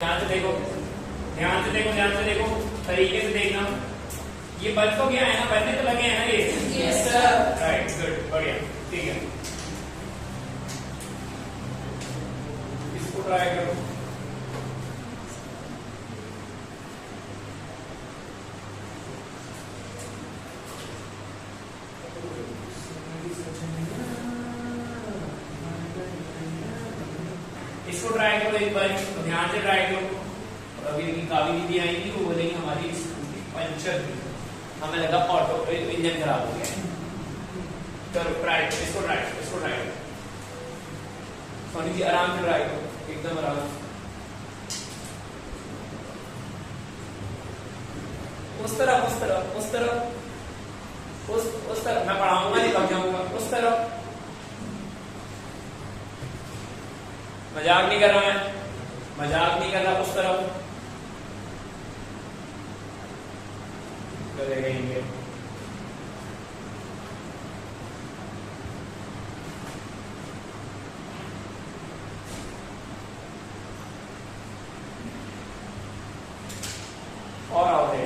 ध्यान से देखो, ध्यान से देखो, ध्यान से देखो, तरीके से देखना। ये बच तो गया है ना, बनने तो लगे हैं ना ये। Yes sir. राइट, गुड, बढ़िया, ठीक है। इसको ट्राई करो। इसको ट्राई करो एक बार, तो ध्यान से ट्राई करो। और अभी काफी दीदी आएंगी, वो बोलेंगी हमारी पंचर थी, हमें लगा ऑटो इंजन खराब हो गया। करो ट्राई, इसको ट्राई, इसको ट्राई करो। सोनी जी आराम से ट्राई करो, एकदम आराम से। उस तरफ, उस तरफ, उस तरफ, उस तरफ। मैं पढ़ाऊंगा नहीं, लग जाऊंगा। उस तरफ। मजाक नहीं कर रहा मैं, मजाक नहीं कर रहा। उस तरफ करेंगे। और आओ दे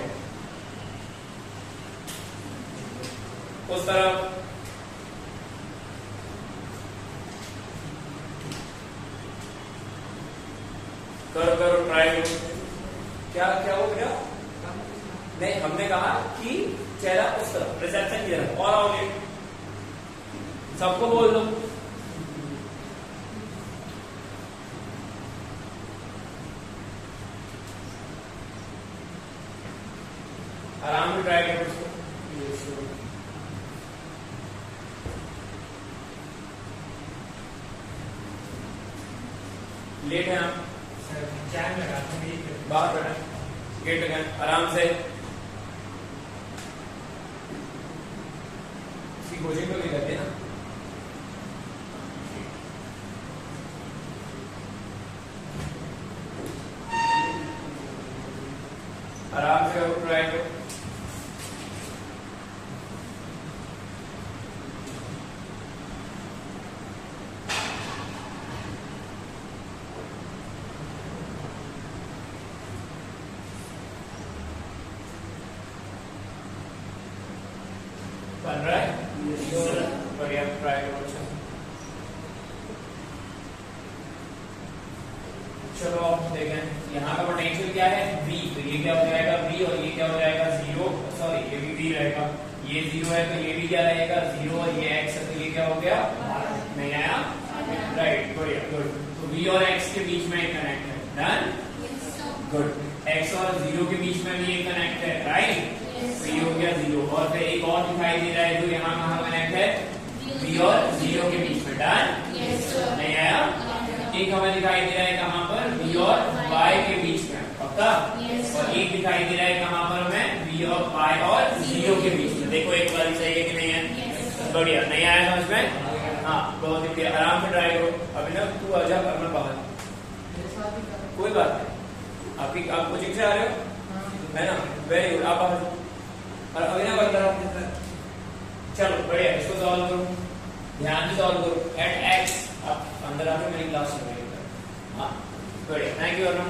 उस तरफ। करो करो, ट्राई करो। क्या क्या हो गया? नहीं, हमने कहा कि चेहरा उस तरफ, रिसेप्शन की तरफ। और आओगे, सबको बोल दो। आराम से ट्राई करो उसको। लेट है आप, बाहर बैठे, गेट लगाए, आराम से। कोचिंग तो नहीं करते ना। आराम से करो, ट्राई करो। बन रहा है? बढ़िया, ट्राई करो। चलो देखें, यहाँ का पोटेंशियल क्या है? V। तो ये क्या हो जाएगा? V। और ये क्या हो जाएगा? 0। सॉरी, ये भी V रहेगा। ये 0 है तो ये भी क्या रहेगा? 0। और ये x है तो ये क्या हो गया? नहीं आया? राइट, बढ़िया, गुड। तो V और x के बीच में एक कनेक्ट है। Done, good. x और 0 के बीच में भी एक कनेक्ट है, राइट। तो ये हो गया 0। और फिर एक और दिखाई दे रहा है जो यहाँ कहाँ कनेक्ट है? V और 0 के बीच में। डन, नहीं आया? एक हमें दिखाई दे रहा है कहाँ पर? V और y के बीच में, पक्का। और एक दिखाई दे रहा है कहाँ पर हमें? V और y और 0 के बीच में। देखो एक बार सही है कि नहीं है? बढ़िया, नहीं आया समझ में? हाँ, बहुत ही बढ़िया। आराम से ट्राई करो। अभी ना तू आजा, करना बाहर, कोई बात नहीं। आप कोचिंग से आ रहे हो, है ना? वेरी गुड, आप बाहर। और अभी ना बता रहा हूँ, चलो बढ़िया, इसको सॉल्व करो, ध्यान से सॉल्व करो। एट x, आप अंदर आके मेरी क्लास सुन रहे हो। हाँ, बढ़िया, थैंक यू अरुण।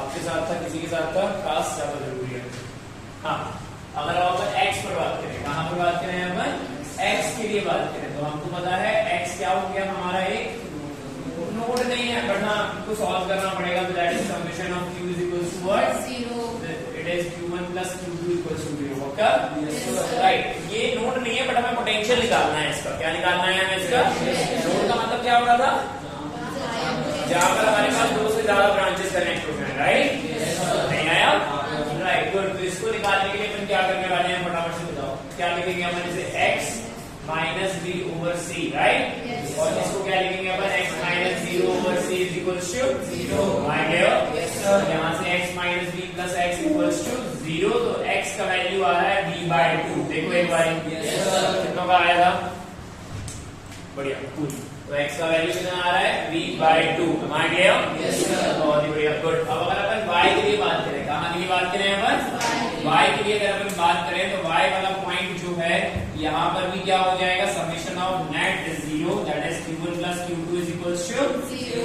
आपके साथ था, किसी के साथ था, क्लास ज्यादा जरूरी है। हाँ, अगर आप अपन x पर बात करें, कहाँ पर बात करें? अपन x के लिए बात करें तो हमको पता है x क्या हो गया हमारा? एक नोड नहीं है, बट हाँ हमको सॉल्व करना पड़ेगा। तो that is summation of q is equals to what? 0। It is q1 plus q2 equals to 0। पक्का? राइट। ये नोड नहीं है, बट हमें पोटेंशियल निकालना है इसका। क्या निकालना है हमें इसका? नोड का मतलब क्या होगा था? जहां पर हमारे पास दो से ज्यादा ब्रांचेस कनेक्ट हो गए, राइट। नहीं आया? Right, good. तो इसको निकालने के लिए हम क्या करने वाले हैं, फटाफट से बताओ। क्या लिखेंगे अपन? इसे x minus b over c, right. और इसको क्या लिखेंगे अपन? x minus 0 over c is equals to 0। आ गया? यहाँ से x minus b plus x equals to 0। तो x का वैल्यू आ रहा है b/2। देखो एक बार, कितना का आया था? बढ़िया, पूरी। तो x का वैल्यू कितना आ रहा है? b/2। आ गया? बहुत ही बढ़िया, गुड। अब अगर अपन y के लिए बात करें, कहाँ के लिए बात करें अपन? y के लिए अगर अपन बात करें तो y वाला पॉइंट जो है यहाँ पर भी क्या हो जाएगा? Summation of net 0, that is q1 plus q2 is equals to 0।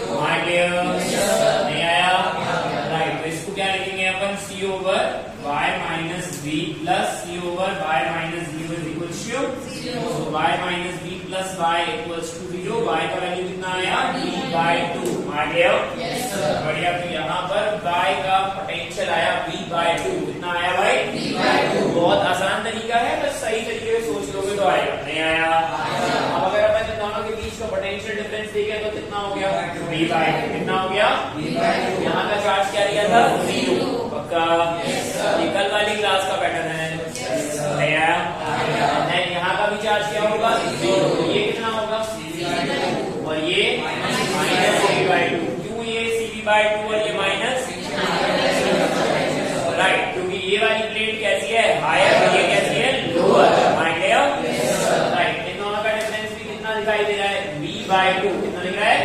नहीं आया? c over y minus b plus c over y minus 0 is equal to 0. So y minus b plus y equals to 0. y का value कितना आया b by 2. आ गया? Yes sir. बढ़िया. तो यहाँ पर y का पोटेंशियल आया b by 2. कितना आया भाई? b by 2. बहुत आसान तरीका है, बस सही तरीके से सोच लोगे तो आएगा. नहीं आया? अब अगर अपन इन दोनों के बीच का पोटेंशियल डिफरेंस देखें तो कितना हो गया? b by 2. कितना हो गया? b by 2. यहाँ का चार्ज क्या लिया था? 0. पक्का? Yes sir. ये कल वाली क्लास का पैटर्न है. Yes sir. नहीं आया? यहाँ का भी चार्ज क्या होगा? 0. ये कितना होगा? और ये माइनस cv by 2. क्यों ये cv by 2 और ये माइनस? राइट, क्योंकि ये वाली प्लेट कैसी है? हायर और ये कैसी है? लोअर. माइंड है? राइट. इन दोनों का डिफरेंस भी कितना दिखाई दे रहा है? v by 2. कितना दिख रहा है?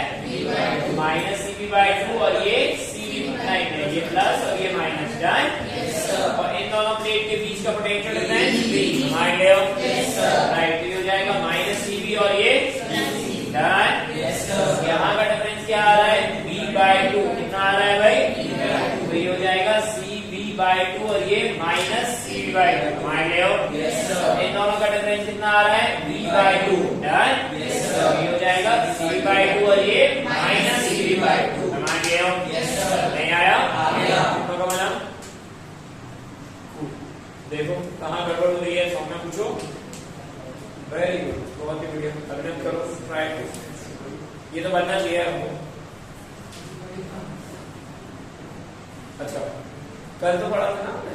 माइनस cv by 2 और ये cv नहीं, ये प्लस और ये माइनस. डन. और इन दोनों प्लेट के बीच का पोटेंशियल डिफरेंस v. माइंड है? राइट. ये हो जाएगा माइनस cv और ये डन. यहाँ का डिफरेंस क्या आ रहा है? b by 2. कितना आ रहा है भाई? तो ये हो जाएगा cv by 2 और ये माइनस cv by 2. मान लियो. इन दोनों का डिफरेंस कितना आ रहा है? b by 2. डन. ये हो जाएगा cv by 2 और ये माइनस cv by 2. मान लियो. नहीं आया? कितना का बना? देखो कहाँ गड़बड़ हो रही है, सॉल्व में पूछो. Very good. बहुत ही बढ़िया. अगले करो, ट्राई करो. ये तो बनना चाहिए आपको. अच्छा, कल तो पढ़ा था ना आपने?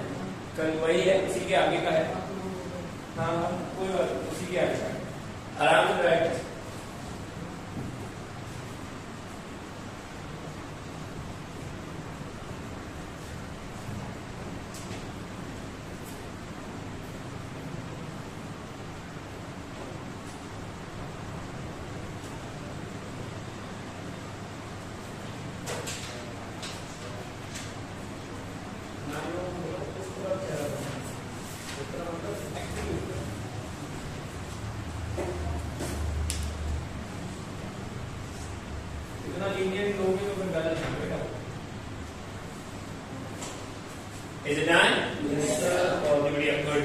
कल वही है, उसी के आगे का है. हाँ कोई बात नहीं, उसी के आगे का है. आराम से ट्राई करो. Is it done? Yes sir. बहुत बढ़िया. गुड.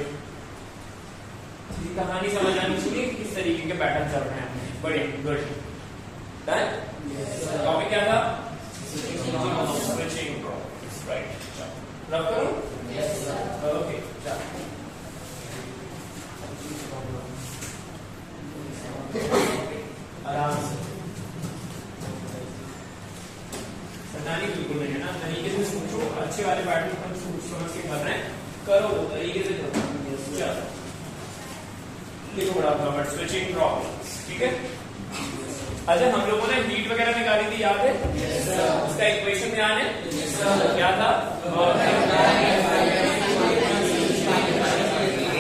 कहानी समझ आनी चाहिए कि किस तरीके के पैटर्न चल रहे हैं. बढ़िया. गुड. डन. टॉपिक क्या था? Switching properties. राइट. रब करो. Yes sir. ओके. आराम से. सनानी बिल्कुल नहीं है ना. तरीके से सोचो. अच्छे वाले पैटर्न पर समझ के कर रहे हैं. करो तरीके से करो. चलो देखो बड़ा फटाफट. Switching problems. ठीक है. अच्छा, हम लोगों ने हीट वगैरह निकाली थी, याद है? yes, उसका इक्वेशन ध्यान है? yes, क्या था?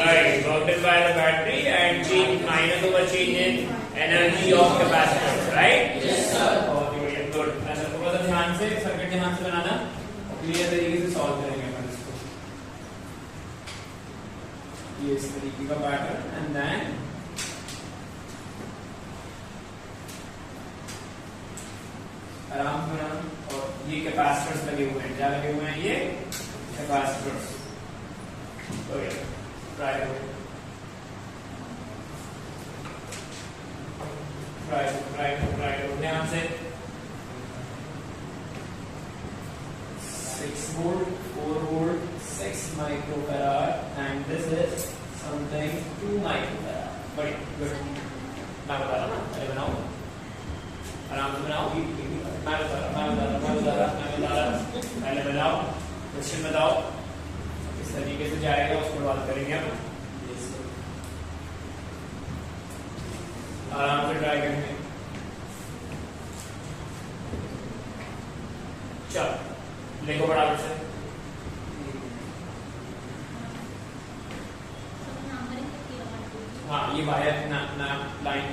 Right. Work done by the battery and change minus over change in energy of capacitor. Right. बहुत ही बढ़िया. गुड. ऐसा थोड़ा सा ध्यान से सर्किट ध्यान से बनाना. क्लियर तरीके से सॉल्व करेंगे अपन इसको. ये इस तरीके का पैटर्न एंड देन आराम से आराम. और ये कैपेसिटर्स लगे हुए हैं. क्या लगे हुए हैं? ये कैपेसिटर्स. ट्राई करो. ट्राई करो ध्यान से. 6 volt, 4 volt, 6 microfarad and this is something 2 microfarad. बढ़िया. गुड. मैं बता रहा ना. अरे बनाओ. आराम से बनाओ. मैं बता रहा. पहले बनाओ. क्वेश्चन बताओ. किस तरीके से जाएगा उसको बात करेंगे हम. आराम से ट्राई करेंगे. चलो लिखो बराबर से. हाँ, ये वायर ना लाइन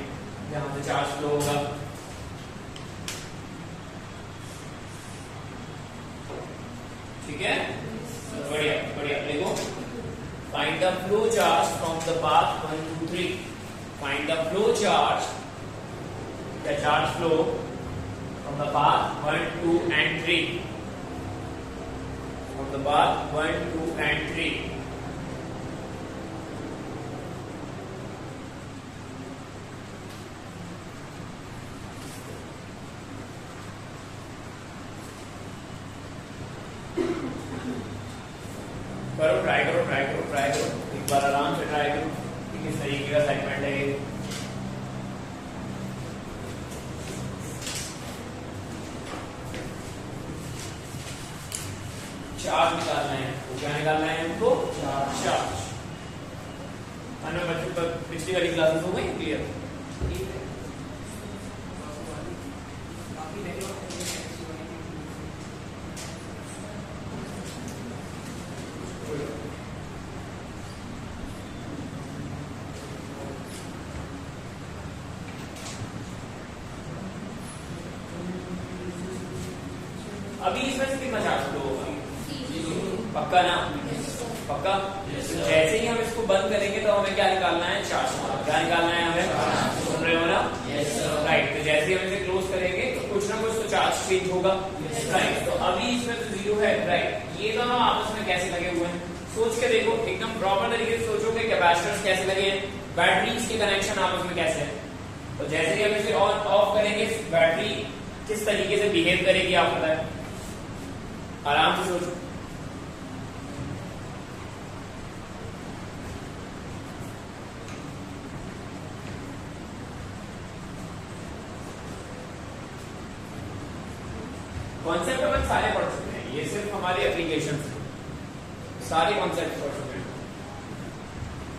जहां से चार्ज फ्लो होगा. ठीक है. बढ़िया बढ़िया. देखो, find the flow charge from the path 1 2 3. Find the flow charge, the charge flow from the path 1 2 and 3. from the path 1, 2 and 3. करो, ट्राई करो, एक बार आराम से ट्राई करो कि किस तरीके का सेगमेंट है ये। चार्ज निकालना है, तो क्या निकालना है हमको? चार्ज। अन्य बच्चों पर पिछली वाली क्लासेस हो गई क्लियर? अभी इसमें से कितना चार्ज फ्लो होगा? पक्का ना? पक्का? जैसे ही हम इसको बंद करेंगे तो हमें क्या निकालना है? चार्ज। क्या निकालना है हमें? सुन रहे हो ना? राइट। तो जैसे ही हम इसे क्लोज करेंगे तो कुछ ना कुछ तो चार्ज चेंज होगा। राइट। तो अभी इसमें तो 0 है। राइट। ये दोनों आपस में कैसे लगे हुए हैं? सोच के देखो, एकदम प्रॉपर तरीके से सोचोगे कैपेसिटर्स कैसे लगे हैं, बैटरीज के कनेक्शन आपस में कैसे है। तो जैसे ही हम इसे ऑन ऑफ करेंगे बैटरी किस तरीके से बिहेव करेगी आप बताएं, आराम से सोचो। कॉन्सेप्ट अपन सारे पढ़ चुके हैं, ये सिर्फ हमारे एप्लीकेशन सारे कॉन्सेप्ट पढ़ चुके हैं।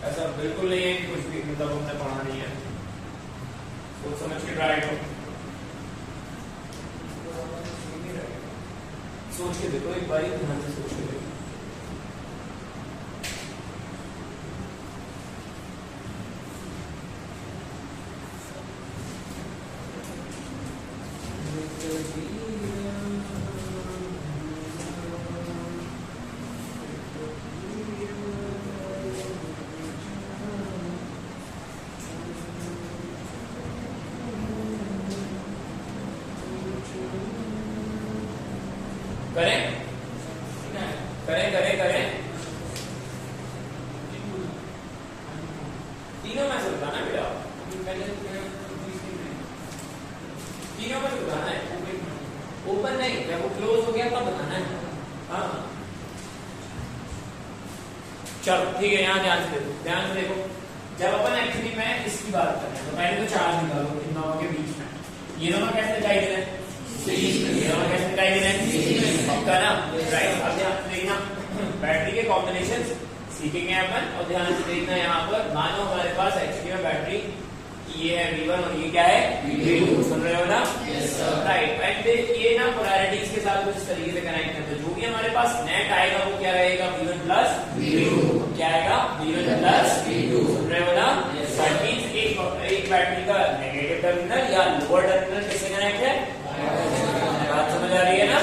ऐसा बिल्कुल नहीं है कि कुछ भी मतलब हमने पढ़ा नहीं है। सोच समझ के ट्राई करो, सोच के देखो एक बार, ध्यान से सोच के देखो। करें तीनों में से बताना है बेटा, तीनों में से बताना है। ओपन नहीं, जब वो क्लोज हो गया तब बताना है। हाँ चलो ठीक है, यहाँ ध्यान से देखो। जब अपन एक्चुअली में इसकी बात कर रहे हैं तो पहले तो चार्ज निकालो इन दोनों के बीच में। ये दोनों कैसे दिखाई दे रहे हैं? ये दोनों कैसे दिखाई दे रहे हैं? पक्का ना? राइट। अब ध्यान से देखना, बैटरी के कॉम्बिनेशन सीखेंगे अपन, और ध्यान से देखना यहाँ पर मानो हमारे पास एक्चुअली में बैटरी ये है V1 और ये क्या है V2, सुन रहे हो ना? राइट। एंड ये ना पोलैरिटीज के साथ कुछ इस तरीके से कनेक्ट है, तो जो भी हमारे पास नेट आएगा वो क्या रहेगा? V1 plus V2। क्या आएगा? V1 प्लस V2, सुन रहे हो ना? दैट मींस एक बैटरी का नेगेटिव टर्मिनल या लोअर टर्मिनल किससे कनेक्ट है? बात समझ आ रही है ना?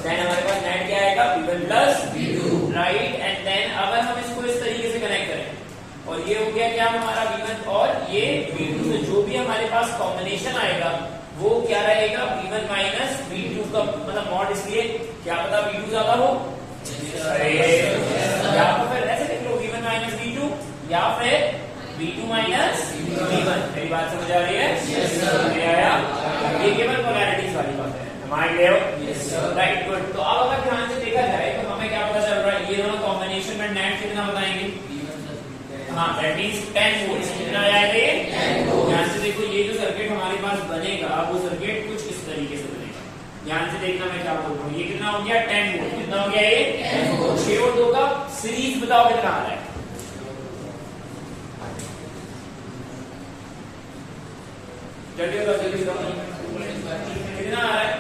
देन हमारे पास नेट क्या आएगा? V1 plus V2, right. And then अगर हम इसको इस तरीके से कनेक्ट करें और ये हो गया क्या हमारा V1 और ये V2, से जो भी हमारे पास कॉम्बिनेशन आएगा वो क्या रहेगा? V1 माइनस V2 का मतलब मॉड, इसलिए क्या पता V2 ज्यादा हो, या फिर ऐसे देख लो V1 माइनस V2 या फिर V2 माइनस V1। मेरी बात समझ आ रही है? ये केवल पोलैरिटीज वाली बात है, मान ले राइट। गुड। तो अब अगर ध्यान से देखा जाए तो हमें क्या पता चल रहा है? ये दोनों कॉम्बिनेशन में नेट कितना बताएंगे? हाँ, दैट मींस 10 वोल्ट। कितना आएगा ये? 10 वोल्ट। ध्यान से देखो, ये जो सर्किट हमारे पास बनेगा वो सर्किट कुछ इस तरीके से बनेगा। ध्यान से देखना मैं क्या बोल रहा हूँ। ये कितना हो गया? 10 वोल्ट। कितना हो गया ये? 10 वोल्ट। 6 और 2 का सीरीज बताओ कितना आ रहा है? जल्दी बताओ। कितना आ रहा है?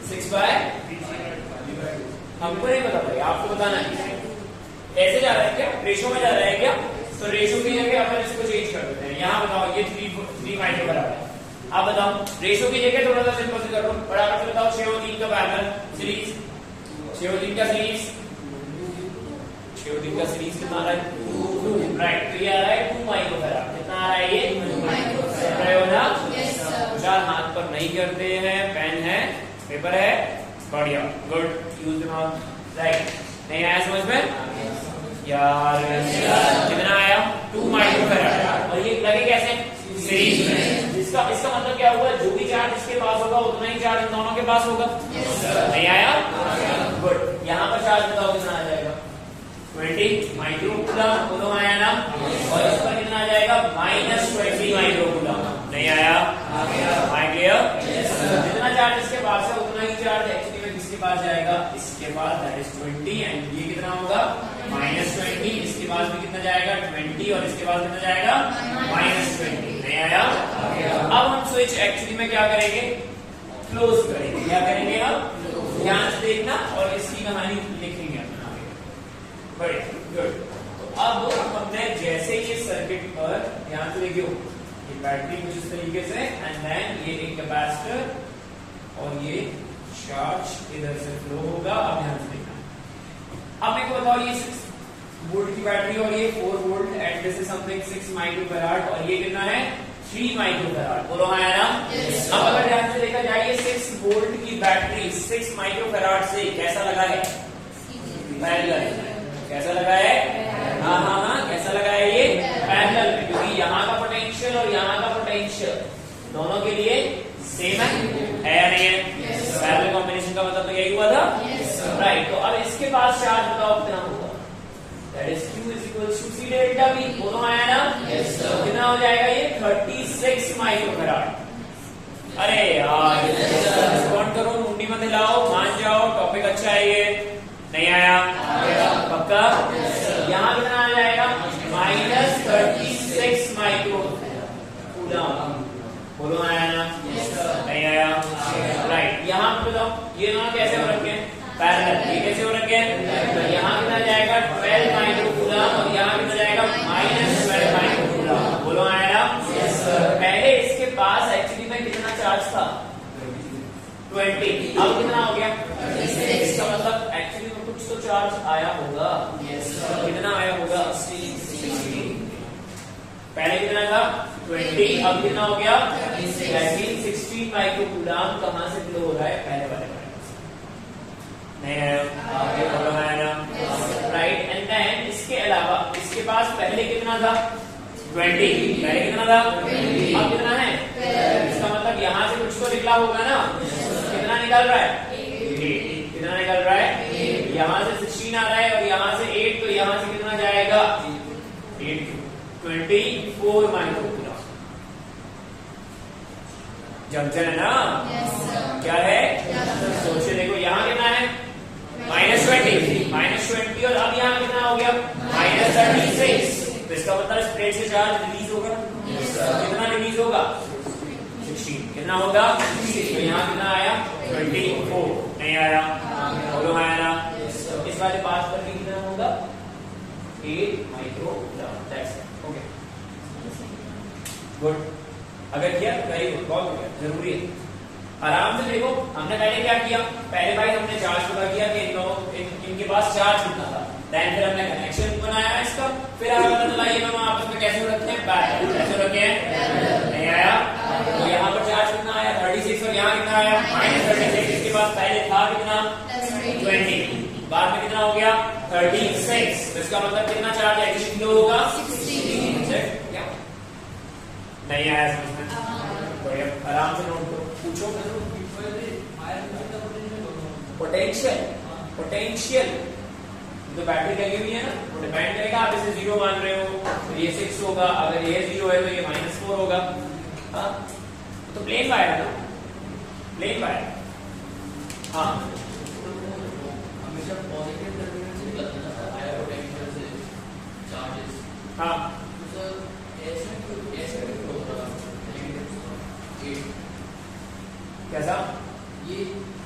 6/, हमको नहीं पता भाई, आपको बताना है। ऐसे जा रहा है क्या? रेशो में जा रहा है क्या? तो रेशो की जगह अपन इसको चेंज कर देते हैं। यहाँ बताओ, ये 3 माइक्रो बराबर है। आप बताओ रेशो की जगह थोड़ा सा सिंपल से कर लो, बराबर से बताओ 6 और 3 का पैरेलल सीरीज, 6 और 3 का सीरीज, 6 और 3 का सीरीज कितना आ रहा है? 2, राइट। तो ये आ रहा है 2 माइक्रो फैराड। कितना आ रहा है ये? 2 माइक्रो फैराड। हाथ पर नहीं करते हैं, पेन है, पेपर है, बढ़िया, गुड, यूज दिमाग, राइट। नहीं आया समझ में यार? कितना आया? 2 माइक्रोफैराड। और ये लगे कैसे? सीरीज में। इसका मतलब क्या हुआ? जो भी चार्ज इसके पास होगा उतना ही चार्ज इन दोनों के पास होगा। नहीं आया? गुड। यहाँ पर चार्ज बताओ कितना आ जाएगा? 20 माइक्रोकूलम। कूलम आया ना? और इस पर कितना आ जाएगा? -20 माइक्रोकूलम। नहीं आया? क्लियर? जितना चार्ज इसके पास है उतना ही चार्ज एक्चुअली में किसके पास जाएगा? इसके पास, दैट इज 20। एंड ये कितना होगा? -20। इसके पास भी कितना जाएगा? 20। और इसके पास कितना जाएगा? -20। नहीं आया? अब हम स्विच एक्चुअली में क्या करेंगे? क्लोज करेंगे। क्या करेंगे? अब ध्यान से देखना और इसकी कहानी लिखेंगे अपना आगे। बड़े गुड। तो अब हमने जैसे ये सर्किट पर ध्यान से देखियो, ये बैटरी कुछ इस तरीके से, एंड देन ये एक कैपेसिटर और ये चार्ज इधर से फ्लो होगा। अब ध्यान से देखना। अब मेरे को बताओ, ये 6 वोल्ट की बैटरी और ये 4 volt and this is something 6 microfarad और ये कितना है? 3 माइक्रोफैराड। बोलो हाँ है ना? अब अगर ध्यान से देखा जाए, 6 वोल्ट की बैटरी 6 माइक्रोफैराड से कैसा लगा है? पैरेलल। कैसा लगा है? हाँ, कैसा लगा है? ये पैरेलल में, क्योंकि यहाँ का पोटेंशियल और यहाँ का पोटेंशियल दोनों के लिए सेम है या नहीं है? पैरेलल कॉम्बिनेशन का मतलब तो यही हुआ था, राइट। तो अब इसके पास चार्ज बताओ कितना होगा? That is Q is equals to C delta V। दोनों आया ना? कितना हो जाएगा ये? 36 माइक्रोफैराड। अरे यार रिस्पॉन्ड करो, मुंडी मत हिलाओ, मान जाओ, टॉपिक अच्छा है ये। नहीं आया? पक्का? यहाँ कितना आ जाएगा? -36 माइक्रोकूलम। बोलो आया ना? नहीं आया? राइट। यहाँ पे बताओ, ये दोनों कैसे हो रखे हैं? पैरेलल। ये कैसे हो रखे हैं? तो यहाँ कितना जाएगा? 12 माइक्रोकूलम और यहाँ कितना जाएगा? -12 माइक्रोकूलम। बोलो आया ना? पहले इसके पास एक्चुअली में कितना चार्ज था? 20। अब कितना हो गया? इसका मतलब एक्चुअली में कुछ तो चार्ज आया होगा। कितना आया होगा? 16। पहले कितना था? 20। अब कितना हो गया? 16 माइक्रोकूलम। कहां से फ्लो हो रहा है? पहले वाले में। नहीं आया? राइट। एंड देन इसके अलावा इसके पास पहले कितना था? 20। पहले कितना था? अब कितना है? इसका मतलब यहाँ से कुछ तो निकला होगा ना? कितना निकल रहा है? 8। कितना निकल रहा है? यहाँ से 16 आ रहा है और यहाँ से 8, तो यहाँ से कितना जाएगा? 8 24 माइक्रोकूलम। जंक्शन है ना? क्या है? सोचिए, देखो यहाँ कितना है? -20 और अब यहाँ कितना हो गया? -36। तो इसका मतलब स्प्रेड से चार्ज रिलीज होगा। कितना रिलीज होगा? 16। कितना होगा? तो यहाँ कितना आया? 24। नहीं आया? बोलो आया ना? इस वाले पास पर भी कितना होगा? 8 microcoulomb. That's it. Okay, good. अगर किया वेरी गुड, बहुत हो गया, जरूरी है। आराम से देखो, हमने पहले क्या किया? पहले भाई हमने चार्ज पता किया कि इनके पास चार्ज कितना था। देन फिर हमने कनेक्शन बनाया इसका, फिर हमें पता चला ये दोनों आपस में कैसे रखते हैं? पैरेलल। कैसे रखे हैं? नहीं आया? तो यहाँ पर चार्ज कितना आया? 36 और यहाँ कितना आया? -36। इसके पास पहले था कितना? 20। बाद में कितना हो गया? 36। तो इसका मतलब कितना चार्ज एक्चुअली फ्लो होगा? 16। नहीं आया समझ में? तो आराम से नोट करो, पूछो। पोटेंशियल तो बैटरी लगी हुई है ना, वो डिपेंड करेगा। आप इसे 0 मान रहे हो तो ये 6 होगा, अगर ये 0 है तो ये -4 होगा। तो प्लेन वायर है ना, प्लेन वायर। हाँ, हमेशा पॉजिटिव टर्मिनल से निकलता है हायर पोटेंशियल से चार्जेस। हाँ, तो सर ऐसे होगा कैसा? ये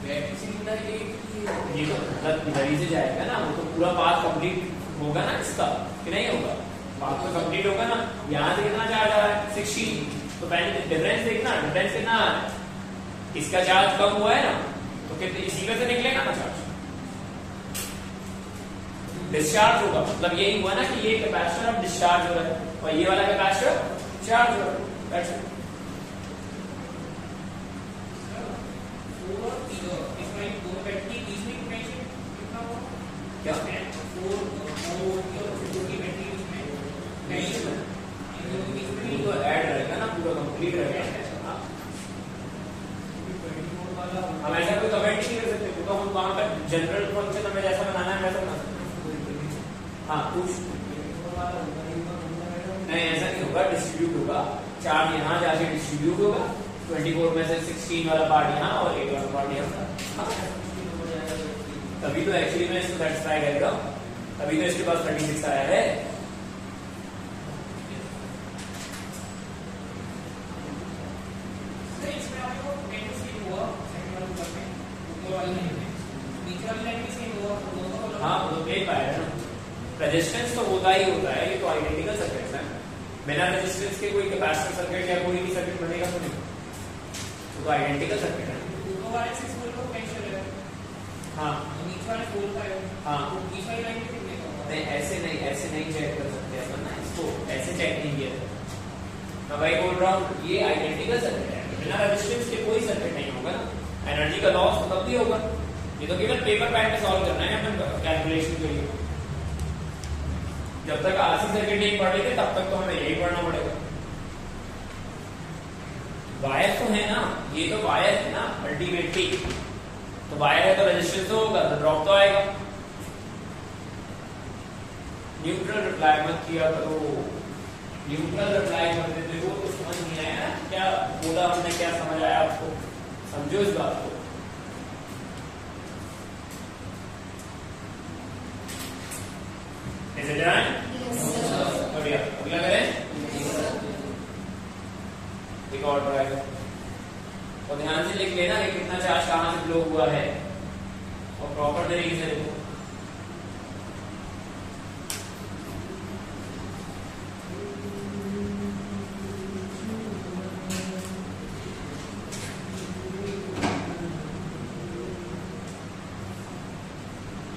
बैटरी से निकला है ये तो मतलब इधर ही से जाएगा ना, वो तो पूरा पाथ कंप्लीट होगा ना इसका, कि नहीं होगा? पाथ तो कंप्लीट होगा ना। यहाँ से कितना चार्ज आ रहा है? 16। तो पहले डिफरेंस देखना, डिफरेंस कितना आ रहा है? इसका चार्ज कम हुआ है ना, तो कितने इसी में से निकलेगा ना चार्ज, डिस्चार्ज होगा। मतलब यही हुआ ना कि ये कैपेसिटर अब डिस्चार्ज हो रहा है और ये वाला कैपेसिटर चार्ज हो रहा है। इसमें दोनों जनरल फंक्शन हमें जैसा बनाना है वैसा बना सकते हैं। हाँ पूछ। नहीं ऐसा नहीं होगा, डिस्ट्रीब्यूट होगा, चार्ज यहाँ जाके डिस्ट्रीब्यूट होगा, 24 में से 16 वाला पार्ट यहाँ और 8 वाला पार्ट यहाँ। तभी तो एक्चुअली मैं इसको सेटिस्फाई करेगा, तभी तो इसके पास 36 आया है। हाँ वो तो देख पाया है ना, रेजिस्टेंस तो होता ही होता है, ये तो आइडेंटिकल सर्किट्स हैं। बिना रेजिस्टेंस के कोई कैपेसिटर सर्किट या कोई भी सर्किट बनेगा तो नहीं, तो आइडेंटिकल सर्किट है। हाँ हाँ नहीं ऐसे नहीं चेक कर सकते अपन ना, इसको ऐसे चेक नहीं किया। मैं भाई बोल रहा हूँ ये आइडेंटिकल सर्किट है, बिना रेजिस्टेंस के कोई सर्किट नहीं होगा ना, एनर्जी का लॉस तो तब भी होगा। ये तो केवल पेपर पैड में सॉल्व करना है अपन कैलकुलेशन के लिए। जब तक आरसी सर्किट नहीं पढ़ेंगे तब तक तो हमें यही पढ़ना पड़ेगा। वायर तो है ना, ये तो वायर है ना अल्टीमेटली, तो वायर है तो रेजिस्टेंस तो होगा, तो ड्रॉप तो आएगा। न्यूट्रल रिप्लाई मत किया करो, न्यूट्रल रिप्लाई करते थे वो तो समझ नहीं आया क्या बोला हमने, क्या समझ आया आपको, समझो इस बात को। Is it done? Yes, sir. बढ़िया, अगला करें। एक और ट्राई करो और ध्यान से लिख लेना कि कितना चार्ज कहाँ से फ्लो हुआ है और प्रॉपर तरीके से लिखो।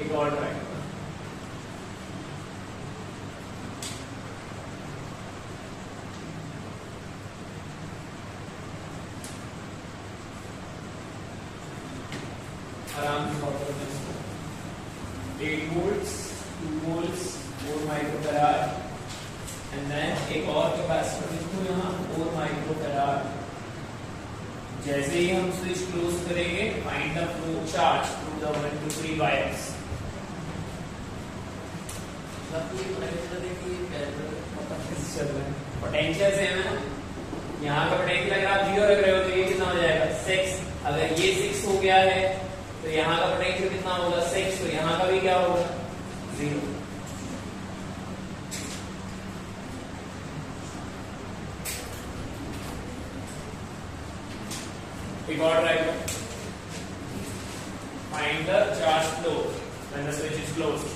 एक और ट्राई करो। आराम से फॉलो करना इसको। 8 volts, 2 volts, 4 microfarad and then एक और कैपेसिटर लिखो यहाँ 4 माइक्रोफैराड। जैसे ही हम स्विच क्लोज करेंगे find the flow charge through the 1 to 3 wires. Potential से है ना, यहाँ का पोटेंशियल अगर आप 0 रख रहे हो तो ये कितना हो जाएगा 6। अगर ये 6 हो गया है तो यहाँ का पोटेंशियल कितना होगा 6, तो यहाँ का भी क्या होगा 0। एक और ट्राई करो। Find the charge flow when the switch is closed.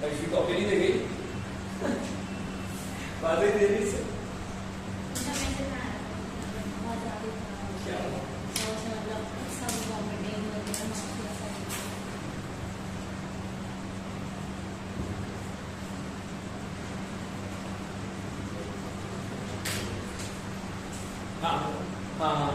इसकी कॉपी नहीं देगी बातें दे रही से क्या हाँ हाँ हाँ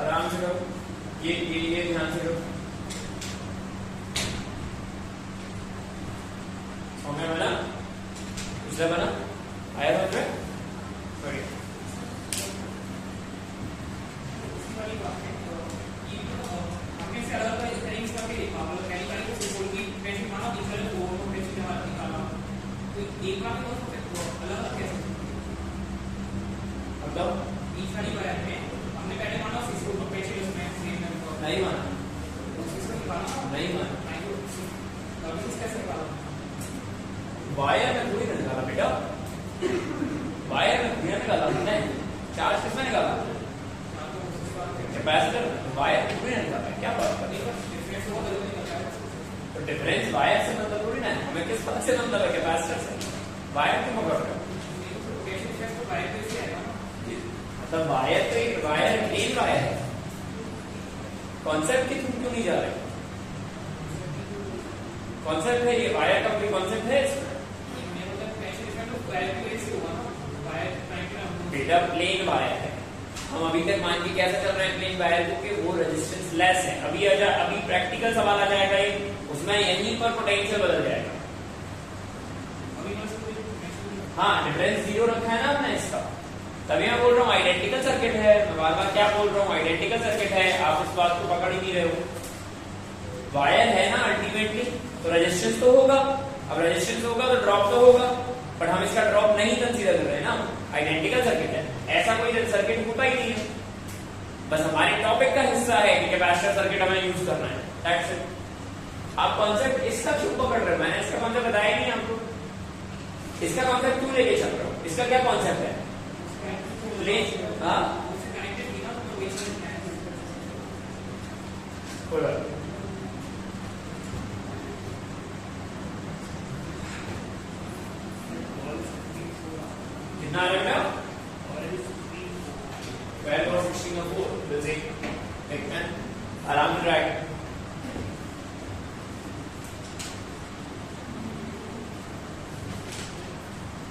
आराम से करो, ये ध्यान से करो। समझ में बना, दूसरा बना आया समझ में, बढ़िया। नहीं माना, नहीं माना, वायर में पूरी निकाला बेटा, वायर में पूरी निकाला हमने, चार्ज किसमें निकाला कैपेसिटर, वायर पूरी निकाला। क्या बात कर रही है, तो डिफरेंस वायर से मतलब थोड़ी ना है, हमें किस बात से मतलब है कैपेसिटर से, वायर क्यों पकड़ रहे हो, मतलब वायर तो एक वायर प्लेन वायर है, कॉन्सेप्ट के थ्रू क्यों नहीं जा रहे, कॉन्सेप्ट है ये, वायर का कोई कॉन्सेप्ट है इसमें बेटा, प्लेन वायर है। हम अभी तक मान के कैसे चल रहे हैं प्लेन वायर को कि वो रेजिस्टेंस लेस है। अभी प्रैक्टिकल सवाल आ जाएगा उसमें यहीं पर पोटेंशियल बदल जाएगा। हाँ डिफरेंस 0 रखा है ना हमने इसका, तभी मैं बोल रहा हूँ आइडेंटिकल सर्किट है। मैं बार बार क्या बोल रहा हूँ, आइडेंटिकल सर्किट है, आप इस बात को पकड़ ही नहीं रहे हो। वायर है ना अल्टीमेटली, तो रेजिस्टेंस तो होगा, अब रेजिस्टेंस होगा तो ड्रॉप तो होगा, बट हम इसका ड्रॉप नहीं कंसीडर कर रहे हैं ना, आइडेंटिकल सर्किट है, ऐसा कोई सर्किट होता ही नहीं है। बस हमारे टॉपिक का हिस्सा है कि कैपेसिटर सर्किट हमें यूज करना है, दैट्स इट। आप कॉन्सेप्ट इसका क्यों पकड़ रहे हो, मैंने इसका कॉन्सेप्ट बताया नहीं आपको, इसका कॉन्सेप्ट क्यों लेके चल रहा हूँ, इसका क्या कॉन्सेप्ट है? हाँ कितना आ रहा है 12 और 16 और 4 will say एक मिनट आराम से राइट।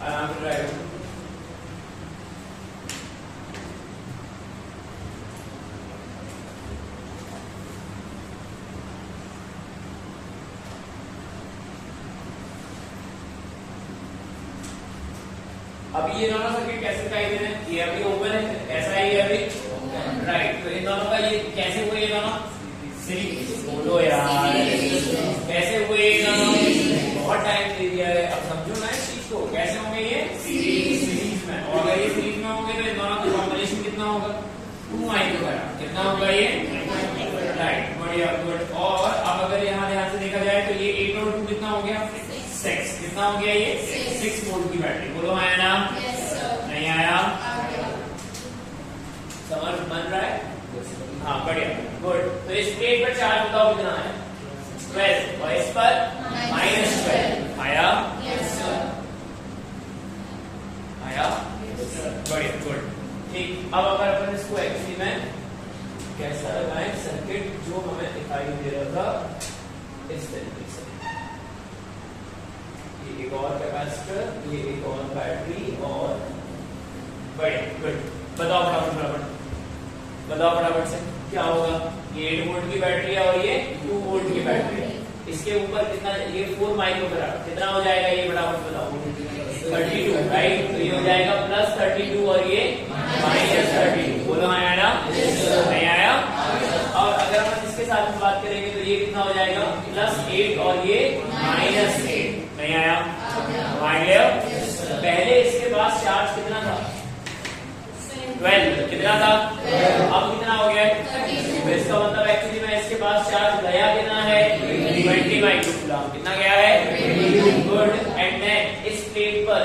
आराम से राइट। अभी ये दोनों सर्किट कैसे दिखाई दे रहे हैं, ये अभी ओपन है, ऐसा ही है अभी राइट। तो इन दोनों का ये कैसे हुए, ये दोनों सीरीज, बोलो यार कैसे हुए ये दोनों, बहुत टाइम ले दिया है, अब समझो ना इस चीज को, कैसे होंगे ये सीरीज में, और अगर ये सीरीज में होंगे तो इन दोनों का कॉम्बिनेशन कितना होगा 2 माइक्रोफैराड, कितना होगा ये राइट, बढ़िया गुड। और अब अगर यहाँ ध्यान से देखा जाए तो ये 8 और 2 कितना हो गया 6, कितना हो गया ये 6 वोल्ट की बैटरी, बोलो आया ना नहीं आया, समझ बन रहा है, हाँ बढ़िया गुड। तो इस प्लेट पर चार्ज बताओ कितना है 12 और इस पर -12 आया, आया बढ़िया गुड ठीक। अब अगर अपन इसको एक्चुअली में कैसा लगाएं सर्किट जो हमें दिखाई दे रहा था इस तरीके से, ये एक और कैपेसिटर, ये एक और बैटरी, और बढ़िया गुड। बताओ फटाफट से क्या होगा, ये 8 वोल्ट की बैटरी है और ये 2 वोल्ट की बैटरी है, इसके ऊपर कितना, ये 4 माइक्रोफैराड, कितना हो जाएगा ये फटाफट बताओ 32 राइट, तो ये हो जाएगा +32 और ये -32, बोलो आया ना नहीं आया। और अगर हम इसके साथ बात करेंगे तो ये कितना हो जाएगा +8 और ये -8, नहीं आया, मान लिया। पहले इसके पास चार्ज कितना था 12, कितना था, अब कितना हो गया, तो इसका मतलब एक्चुअली में इसके पास चार्ज गया कितना है 20 माइक्रोकूलम, कितना गया है गुड। एंड देन इस प्लेट पर,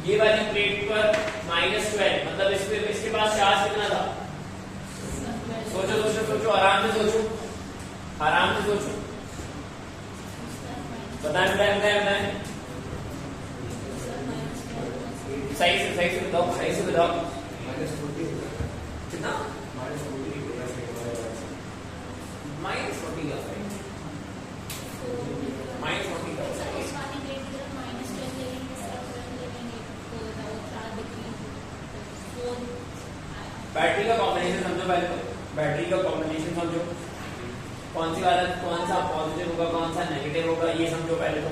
ये वाली प्लेट पर -12, मतलब इसके पास चार्ज कितना था, सोचो आराम से सोचो, बताएं सही से बताओ कितना -40 का बैटरी का कॉम्बिनेशन समझो पहले तो, बैटरी का कॉम्बिनेशन समझो, कौन सा पॉजिटिव होगा कौन सा नेगेटिव होगा ये समझो पहले तो।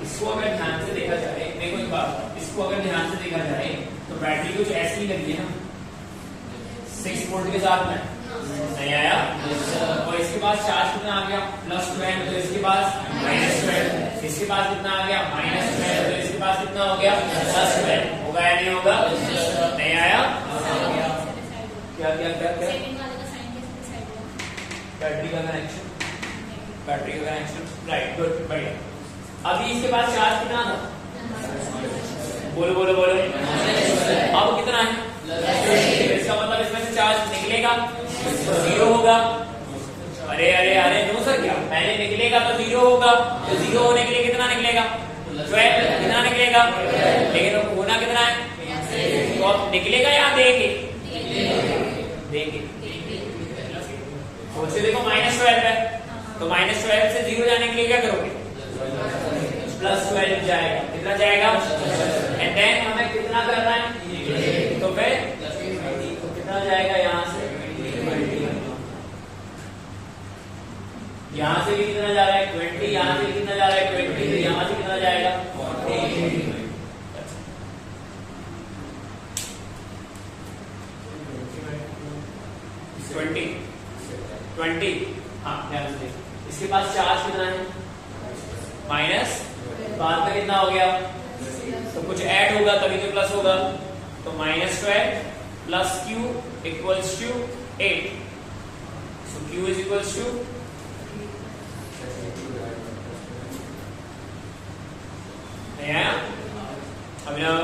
इसको अगर ध्यान से देखा जाए, देखो एक बात, इसको अगर ध्यान से देखा जाए तो बैटरी कुछ ऐसी ही लगी है ना 6 वोल्ट के साथ में, नहीं आया, और इसके पास चार्ज कितना आ गया +12, तो इसके पास -12, इसके पास कितना आ गया -12, तो इसके पास कितना हो गया +12, होगा या नहीं होगा, नहीं आया, क्या बैटरी का कनेक्शन राइट गुड बढ़िया। अभी इसके पास चार्ज कितना था, बोलो अब कितना है, इसका मतलब इसमें से चार्ज निकलेगा 0 होगा, अरे नो सर क्या, पहले निकलेगा तो 0 होगा, तो 0 होने के लिए कितना निकलेगा 12, कितना निकलेगा, लेकिन होना कितना है, तो अब निकलेगा या देंगे, सोचे देखो -12 है, तो -12 से 0 जाने के लिए क्या करोगे +12 जाएगा, कितना जाएगा, एंड देन हमें कितना करना है, तो फिर कितना जाएगा, यहाँ से यहाँ से भी कितना जा रहा है 20, यहाँ से कितना जा रहा है 20, तो यहाँ से कितना जाएगा 40, 20। हाँ ध्यान से देखो, इसके पास चार्ज कितना है माइनस, बाद में कितना हो गया, तो कुछ ऐड होगा तभी तो प्लस होगा, तो -12 plus Q equals to 8, so Q is equals to Abhinav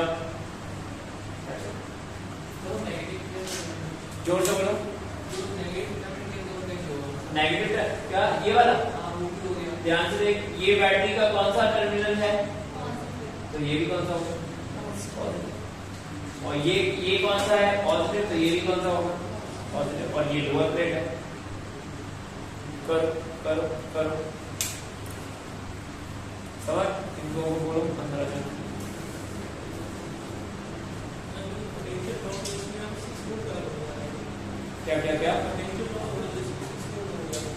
जोर से बोलो। नेगेटिव क्या ये वाला, ध्यान से देख, ये बैटरी का कौन सा टर्मिनल है, तो ये भी कौन सा होगा, और ये कौन सा है पॉजिटिव, तो ये भी कौन सा होगा पॉजिटिव, और ये लोअर प्लेट है। करो करो करो समझ, इनको बोलो 15 जन। क्या क्या क्या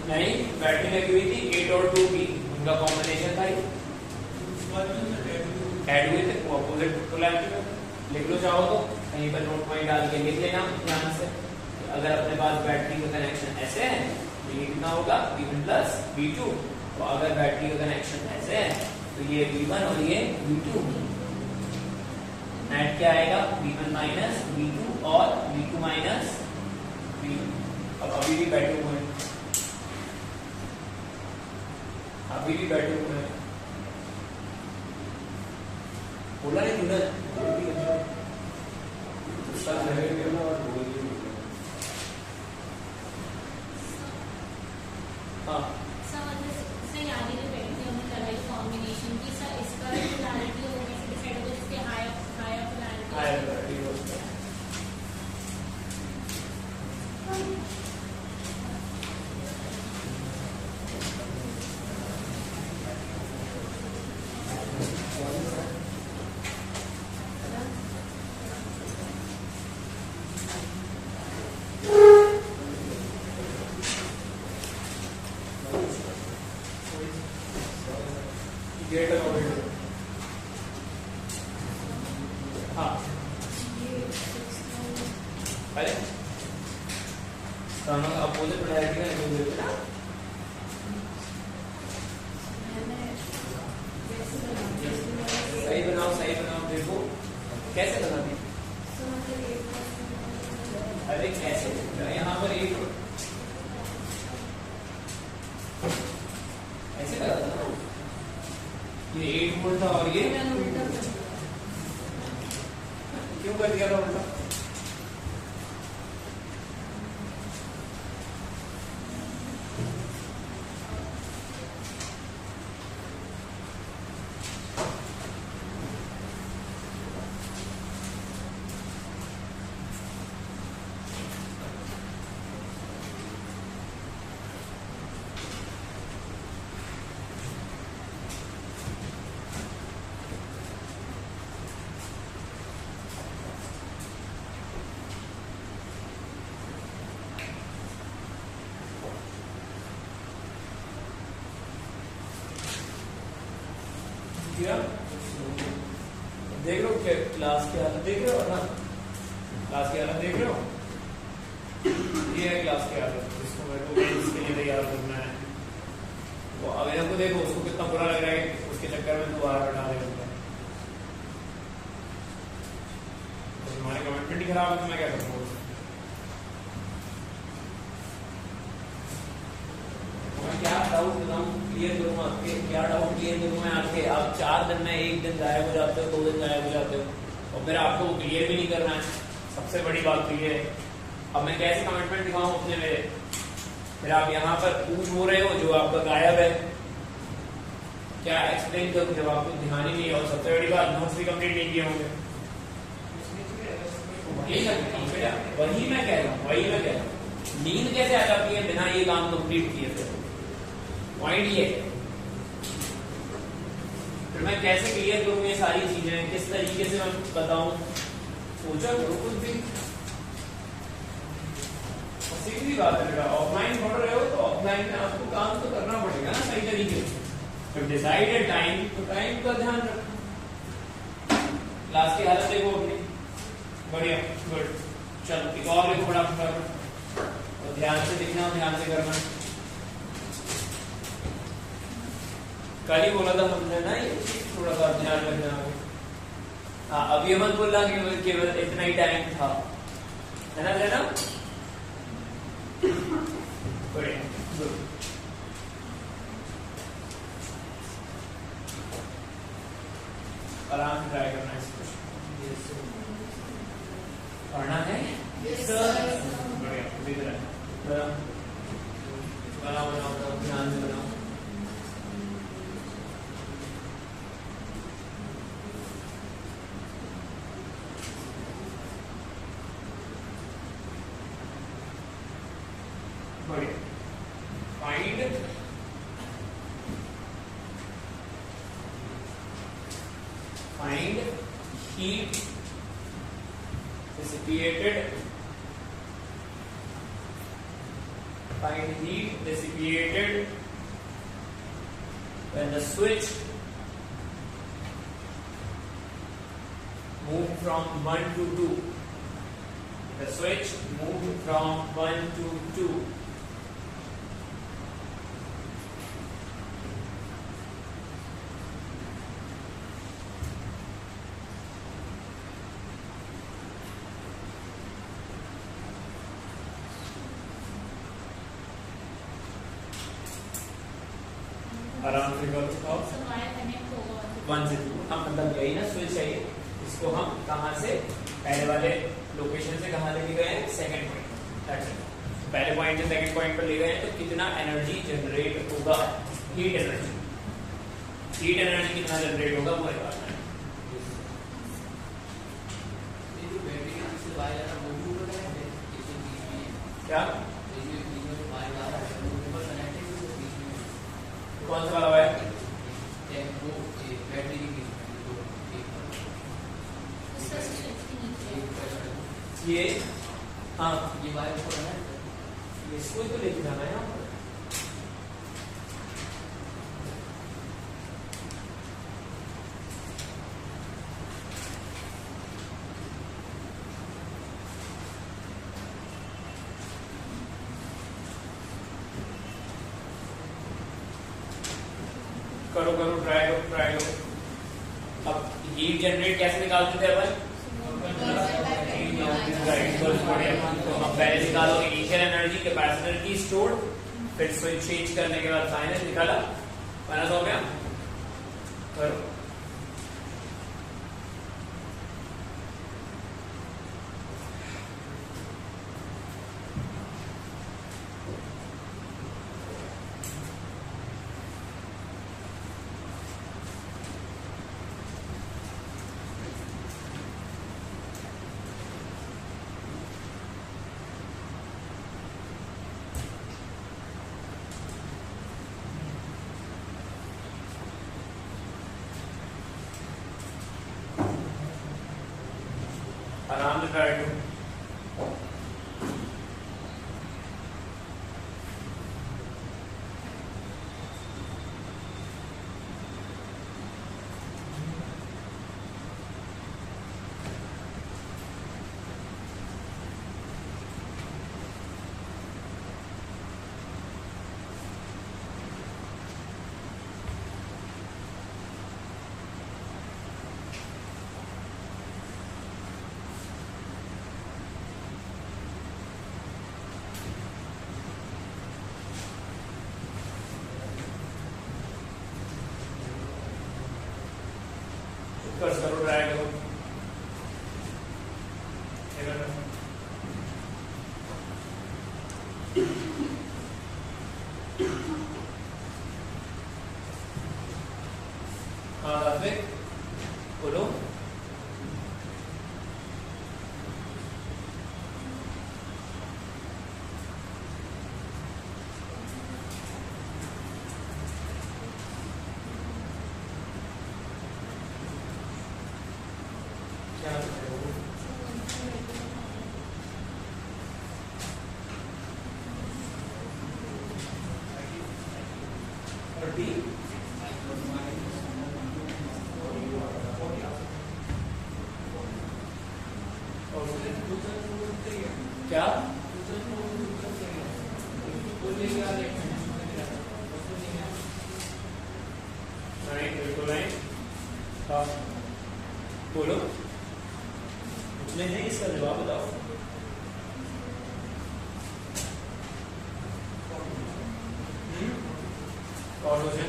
नहीं, बैटरी लगी हुई थी 8 और 2 की, उनका कॉम्बिनेशन था, ऐड हुए थे अपोजिट पोलैरिटी में। लिख लो चाहो तो कहीं पर नोट पॉइंट डाल के लिख लेना ध्यान से। अगर अपने पास बैटरी का कनेक्शन ऐसे है तो ये कितना होगा V1 प्लस V2, तो अगर बैटरी का कनेक्शन ऐसे है तो ये V1 और ये V2, नेट क्या आएगा V1 माइनस V2 और V2 माइनस V2। अब अभी भी बैठे हुए हैं, अभी भी बैठे हुए हैं, बोला नहीं तूने, हाँ अपोजिट पोलैरिटी का निकल ना, सही बनाओ देखो कैसे बनाते हैं। अरे कैसे, यहाँ पर एक ऐसे करा था ना, ये 8 वोल्ट था और ये क्यों कर दिया था उल्टा, देख रहे हो क्या क्लास की हालत देख रहे हो ना, क्लास की हालत देख रहे हो, ये है क्लास की हालत, जिसको मेरे को इसके लिए तैयार करना है। तो अगर को देखो उसको कितना बुरा लग रहा है, उसके चक्कर में दोबारा हटा रहे होते हैं, तो हमारे कमिटमेंट ही खराब है, तो मैं क्या करूँगा। क्या डाउट क्लियर करूँ आपके, क्या डाउट क्लियर करूँ मैं आपके, आप 4 दिन में 1 दिन गायब हो जाते हो, 2 दिन गायब हो जाते हो, और फिर आपको क्लियर भी नहीं करना है, सबसे बड़ी बात तो ये है। अब मैं कैसे कमिटमेंट दिखाऊं अपने मेरे, फिर आप यहाँ पर पूछ हो रहे हो जो आपका गायब है, क्या एक्सप्लेन करूँ जब आपको ध्यान ही नहीं है, और सबसे बड़ी बात नोट्स भी कंप्लीट नहीं किए होंगे। वही मैं कह रहा हूँ, नींद कैसे आ जाती है बिना ये काम कंप्लीट किए, पॉइंट ये। फिर मैं कैसे क्लियर करूँ ये सारी चीजें, किस तरीके से मैं बताऊं, सोचा करो कुछ भी। सीधी बात है बेटा, ऑफलाइन पढ़ रहे हो तो ऑफलाइन में आपको काम तो करना पड़ेगा ना सही तरीके से। जब डिसाइडेड टाइम, तो टाइम का ध्यान रखो। क्लास की हालत देखो अपनी, बढ़िया गुड। चलो एक और देखो फटाफट, ध्यान से दिखना, ध्यान से करना। कल ही बोला था हमने ना, ये थोड़ा सा ध्यान रखना। हाँ, अब ये मत बोलना कि केवल इतना ही टाइम था, है ना लेना। बढ़िया, गुड। आराम से ट्राई करना है इसको, पढ़ना है। Yes, sir. बढ़िया, दिख रहा है। बनाओ बनाओ बनाओ, ध्यान से बनाओ। बढ़िया। Find heat dissipated. Find heat dissipated when the switch moved from 1 to 2. The switch moved from 1 to 2. आराम से करो। वन से टू, हम मतलब यही ना स्विच है, इसको हम कहाँ से, पहले वाले लोकेशन से कहाँ लेके गए हैं, सेकंड पॉइंट। पहले पॉइंट से सेकंड पॉइंट पर ले गए हैं, तो कितना एनर्जी जनरेट होगा, हीट एनर्जी। हीट एनर्जी कितना जनरेट होगा वो बात है। क्या कौन सा वाला वायर? ये, हाँ ये वायर ऊपर है, इसको ही तो लेके जाना है यहाँ पर। करो करो, ट्राई करो। अब हीट जनरेट कैसे निकालते थे अपन? तो हम पहले निकालो इनिशियल एनर्जी कैपेसिटर की स्टोर्ड, फिर स्विच चेंज करने के बाद फाइनल निकाला, फाइनल हो गया। करो आराम से ट्राई करो। करो, ट्राई करो। हाँ रास्विक बोलो। क्या बोलो, कुछ नहीं, इसका जवाब बताओ। और सोचें,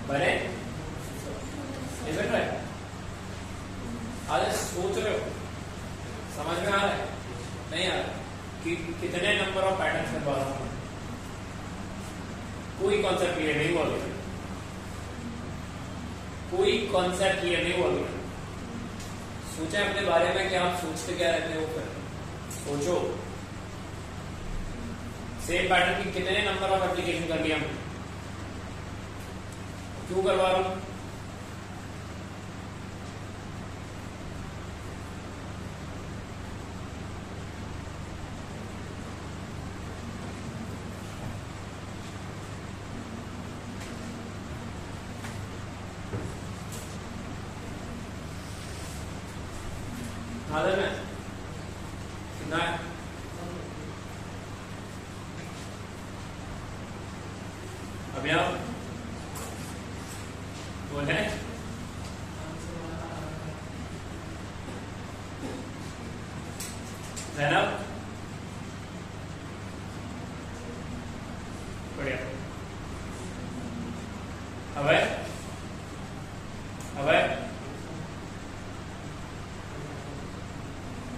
बने इज इट राइट? आज सोच रहे हो, समझ में आ रहा है नहीं आ रहा कि कितने नंबर ऑफ पैटर्न्स के द्वारा कोई कॉन्सेप्ट क्लियर नहीं हुआ अभी, कोई कॉन्सेप्ट क्लियर नहीं हुआ अभी। सोचा अपने बारे में कि आप सोचते क्या रहते हो, फिर सोचो सेम पैटर्न की कितने नंबर ऑफ एप्लीकेशन कर लिया हमने, क्यों करवा रहा हूं? आदर में कितना है? अभी आप बोले जैनब, बढ़िया। अब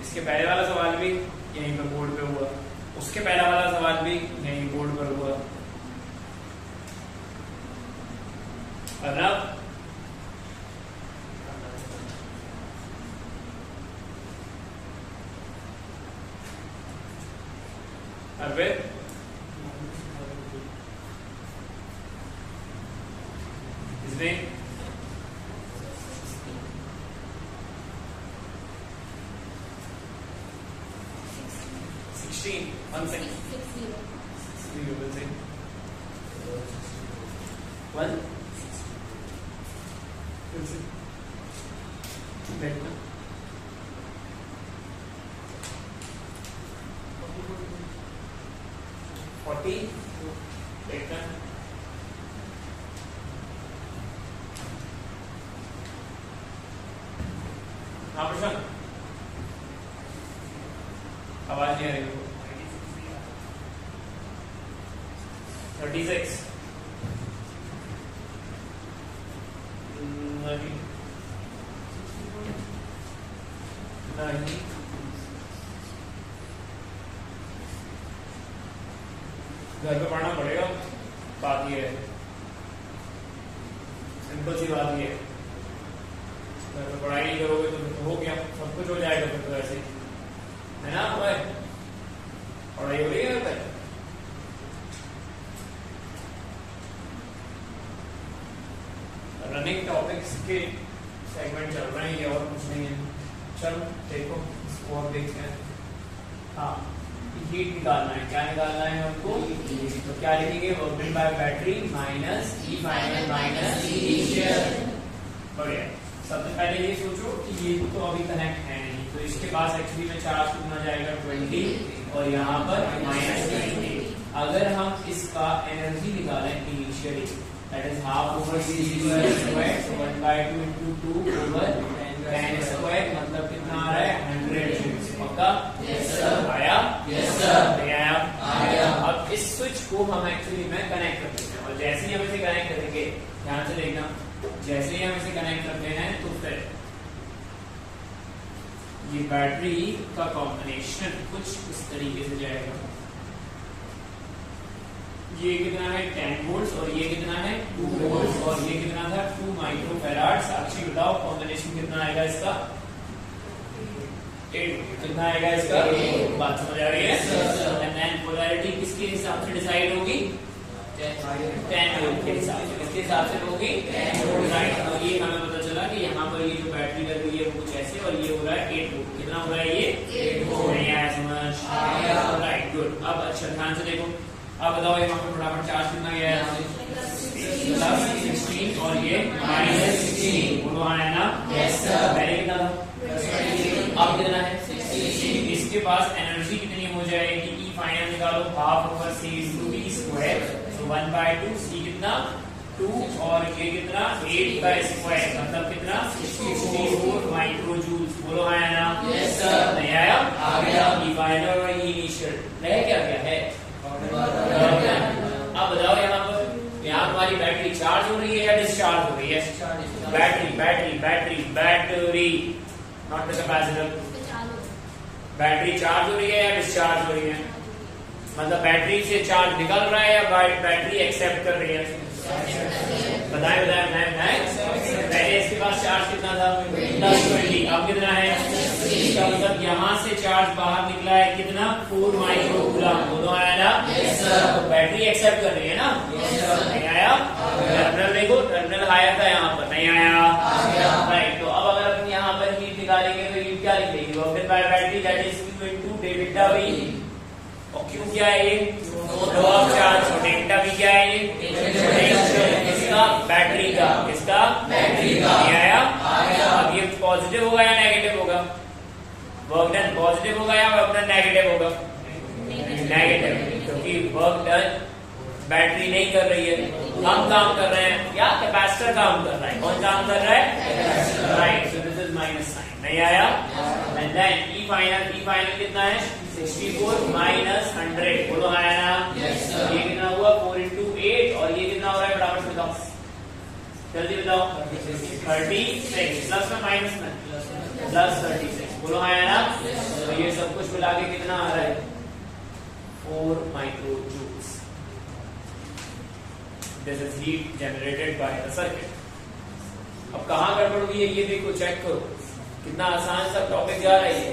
इसके पहले वाला सवाल भी यहीं पे बोर्ड पे हुआ, उसके पहला वाला सवाल भी यहीं बोर्ड पर हुआ। अर्नब, अरविंद, इसमें 16 1 second 1 बैठना 40 बैठना हाँ प्रशांत, आवाज नहीं आ रही। 36 नहीं घर पे पढ़ना पड़ेगा, बात ये है, सिंपल सी बात ये है। घर पे पढ़ाई नहीं करोगे तो हो गया, सब कुछ हो जाएगा फिर तो ऐसे ही, है ना भाई? पढ़ाई हो रही है घर पे? रनिंग टॉपिक्स के सेगमेंट चल रहे हैं, ये और कुछ नहीं है। चलो देखो इसको और देखते हैं। हाँ, हीट निकालना है, क्या निकालना है हमको? तो क्या लिखेंगे? Work done by battery minus E final minus E initial. बढ़िया। सबसे पहले ये सोचो कि ये तो अभी कनेक्ट है नहीं, तो इसके पास एक्चुअली में चार्ज कितना जाएगा? 20 और यहाँ पर -20। अगर हम इसका एनर्जी निकालें initially, that is half over c square, so 1/2 into 2 over 10 square, मतलब कितना आ रहा है? 100 जूल्स। पक्का? Yes sir. आया? Yes sir. आया। अब इस स्विच को हम एक्चुअली में कनेक्ट करते हैं, और जैसे ही हम इसे कनेक्ट करेंगे, ध्यान से देखना, जैसे ही हम इसे कनेक्ट करते हैं तो फिर ये बैटरी का कॉम्बिनेशन कुछ इस तरीके से जाएगा। ये कितना है? 10 वोल्ट्स, और ये कितना है? 2 वोल्ट्स, और ये कितना था? 2 माइक्रोफैराड। साक्षी बताओ कॉम्बिनेशन कितना आएगा इसका? 8। कितना आएगा इसका? बात समझ आ रही है? एंड देन पोलैरिटी किसके हिसाब से डिसाइड होगी? 10 वोल्ट के हिसाब से। किसके हिसाब से होगी? 10 वोल्ट। राइट। और ये हमें पता चला कि यहाँ पर ये जो बैटरी लग रही है वो कुछ ऐसे, और ये हो रहा है 8 वोल्ट। कितना हो रहा है ये? 8 वोल्ट। नहीं आया समझ? Right, good. अब अच्छा ध्यान से देखो, अब बताओ यहाँ पर फटाफट चार्ज कितना गया है? प्लस 16 और ये माइनस 16। बोलो हाँ है ना? Yes sir. पहले कितना था? अब कितना है? 16। इसके पास एनर्जी कितनी हो जाएगी? ई फाइनल निकालो, half over C into V square, so 1/2। C कितना? 2 और ये कितना? 8 का स्क्वायर, मतलब कितना? 64 माइक्रोजूल्स। बोलो हाँ है ना? Yes sir. नहीं आया? आ गया। ई फाइनल और ई इनिशियल है क्या? क्या है? अब बताओ यहाँ तुम्हारी बैटरी चार्ज हो रही है या डिस्चार्ज हो रही है? Battery battery battery battery, not the capacitor. Battery charge हो रही है या डिस्चार्ज हो रही है? मतलब बैटरी से चार्ज निकल रहा है या बैटरी एक्सेप्ट कर रही है? बताएं बताएं बताएं बताएं। पहले इसके पास चार्ज कितना था? +20। अब कितना है? इसका मतलब यहाँ से चार्ज बाहर निकला है कितना? 4 माइक्रोकूलम। दोनों आया ना? Yes sir. तो बैटरी एक्सेप्ट कर रही है ना? Yes sir. नहीं आया? टर्मिनल देखो, टर्मिनल आया था यहाँ पर, नहीं आया? राइट। तो अब अगर अपन यहाँ पर हीट निकालेंगे तो हीट क्या लिखेंगे? Work by battery that is Q into delta V। और Q क्या है? ये वर्क चार्ज। और डेल्टा V क्या है? ये पोटेंशियल। किसका? बैटरी का। किसका? बैटरी का। नहीं आया? आ गया। अब ये पॉजिटिव होगा या नेगेटिव होगा? वर्क डन पॉजिटिव होगा या वर्क डन नेगेटिव होगा? नेगेटिव, क्योंकि वर्क डन बैटरी नहीं कर रही है, हम काम कर रहे हैं या कैपेसिटर काम कर रहा है। कौन काम कर रहा है? Right. So this is minus sign. नहीं आया? एंड देन ई फाइनल कितना है? 64 माइनस 100। बोलो आया ना? Yes sir. ये कितना हुआ? 4 into 8 और ये कितना हो रहा है? फटाफट से बताओ, जल्दी बताओ। 36 प्लस में माइनस में प्लस 36। बोलो आया ना? तो ये सब कुछ मिला के कितना आ रहा है? 4 माइक्रोजूल्स। This is heat generated by the circuit। अब कहाँ गड़बड़ हुई है ये देखो, चेक करो, कितना आसान सा टॉपिक जा रहा है ये।